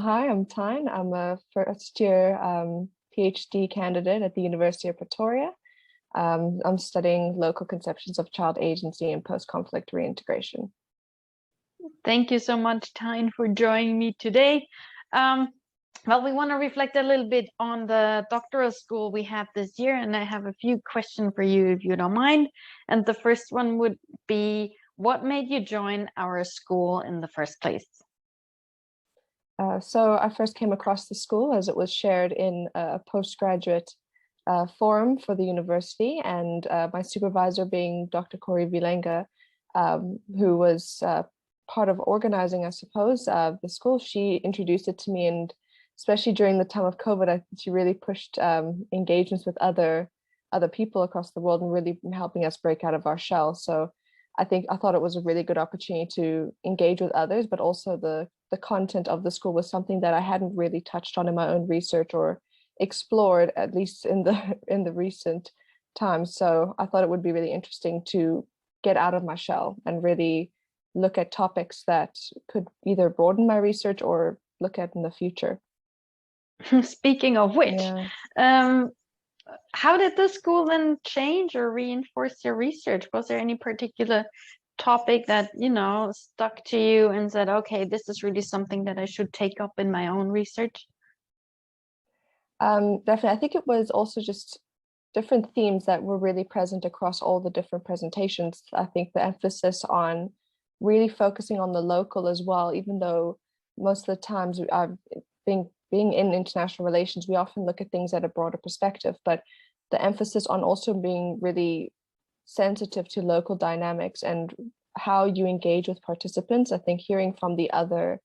Hi, I'm Tyne. I'm a first year PhD candidate at the University of Pretoria. I'm studying local conceptions of child agency and post-conflict reintegration. Thank you so much, Tyne, for joining me today. Well, we want to reflect a little bit on the doctoral school we have this year, and I have a few questions for you, if you don't mind. And the first one would be, what made you join our school in the first place? So I first came across the school as it was shared in a postgraduate forum for the university, and my supervisor being Dr. Corey Vilenga, who was part of organizing, I suppose, the school. She introduced it to me, and especially during the time of COVID, she really pushed engagements with other people across the world and really helping us break out of our shell. So I thought it was a really good opportunity to engage with others, but also the content of the school was something that I hadn't really touched on in my own research or explored, at least in the recent times. So I thought it would be really interesting to get out of my shell and really look at topics that could either broaden my research or look at in the future. Speaking of which, Yeah. how did the school then change or reinforce your research? Was there any particular topic that, stuck to you and said, okay, this is really something that I should take up in my own research? Definitely. I think it was also just different themes that were really present across all the different presentations. I think the emphasis on really focusing on the local as well, even though most of the times being in international relations, we often look at things at a broader perspective, but the emphasis on also being really sensitive to local dynamics and how you engage with participants. I think hearing from the other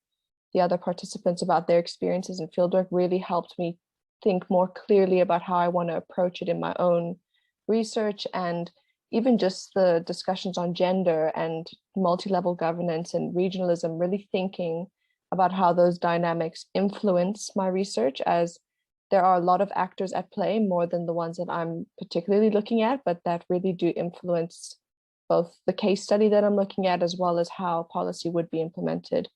participants about their experiences in fieldwork really helped me think more clearly about how I want to approach it in my own research, and even just the discussions on gender and multi-level governance and regionalism, really thinking about how those dynamics influence my research, as there are a lot of actors at play, more than the ones that I'm particularly looking at, but that really do influence both the case study that I'm looking at as well as how policy would be implemented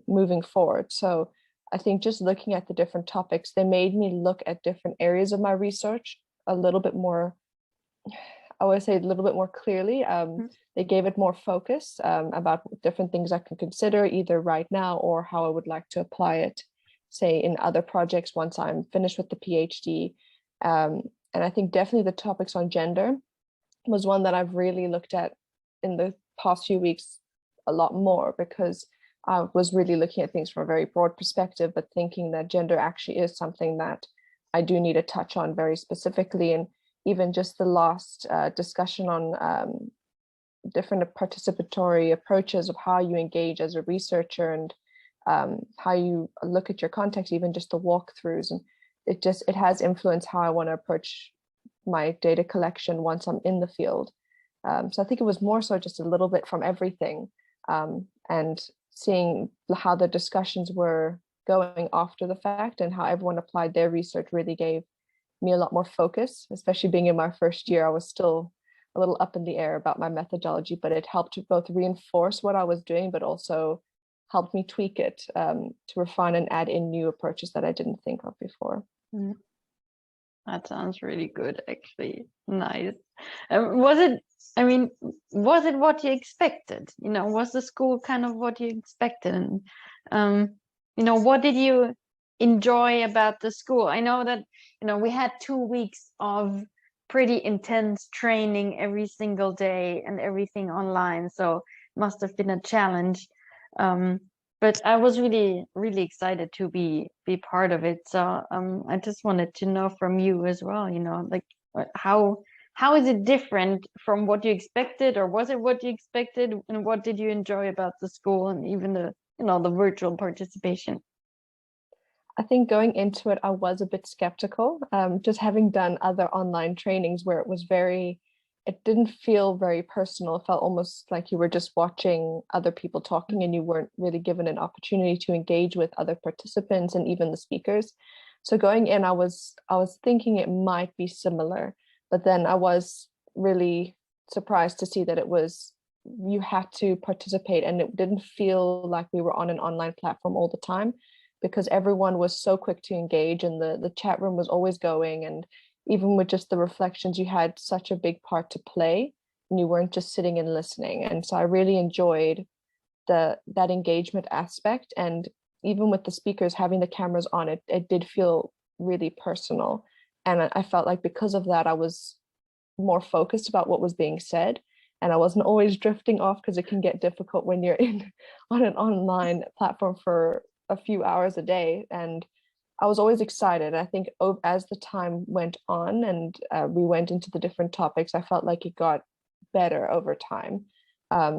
moving forward. So I think just looking at the different topics, they made me look at different areas of my research a little bit more, I would say a little bit more clearly. They gave it more focus about different things I can consider either right now or how I would like to apply it, say in other projects once I'm finished with the PhD. And I think definitely the topics on gender was one that I've really looked at in the past few weeks a lot more, because I was really looking at things from a very broad perspective, but thinking that gender actually is something that I do need to touch on very specifically. And even just the last discussion on different participatory approaches of how you engage as a researcher and how you look at your context, even just the walkthroughs. And it has influenced how I want to approach my data collection once I'm in the field. So I think it was more so just a little bit from everything, and seeing how the discussions were going after the fact and how everyone applied their research really gave me a lot more focus, especially being in my first year. I was still a little up in the air about my methodology, but it helped to both reinforce what I was doing, but also helped me tweak it to refine and add in new approaches that I didn't think of before. That sounds really good, actually. Nice. Was it what you expected? Was the school kind of what you expected? And, what did you enjoy about the school? I know that, we had 2 weeks of pretty intense training every single day and everything online. So it must have been a challenge. But I was really, really excited to be part of it. So I just wanted to know from you as well, like how is it different from what you expected, or was it what you expected, and what did you enjoy about the school and even the virtual participation? I think going into it, I was a bit skeptical, just having done other online trainings where it didn't feel very personal. It felt almost like you were just watching other people talking and you weren't really given an opportunity to engage with other participants and even the speakers. So going in, I was thinking it might be similar, but then I was really surprised to see that you had to participate, and it didn't feel like we were on an online platform all the time, because everyone was so quick to engage, and the chat room was always going. And even with just the reflections, you had such a big part to play, and you weren't just sitting and listening. And so I really enjoyed that engagement aspect. And even with the speakers having the cameras on, it did feel really personal. And I felt like because of that, I was more focused about what was being said, and I wasn't always drifting off, because it can get difficult when you're in on an online platform for a few hours a day. And I was always excited. I think as the time went on, and we went into the different topics, I felt like it got better over time.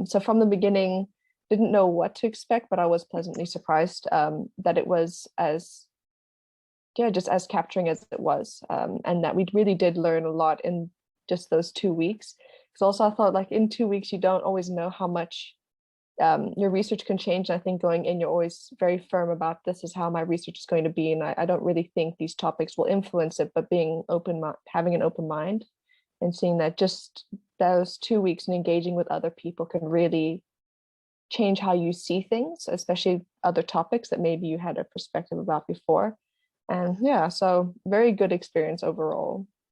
So from the beginning, didn't know what to expect, but I was pleasantly surprised that it was as, yeah, just as capturing as it was, and that we really did learn a lot in just those 2 weeks. Because also I thought, like, in 2 weeks, you don't always know how much your research can change. And I think going in, you're always very firm about, this is how my research is going to be, and I don't really think these topics will influence it, but being open, having an open mind, and seeing that just those 2 weeks and engaging with other people can really change how you see things, especially other topics that maybe you had a perspective about before. And yeah, so very good experience overall.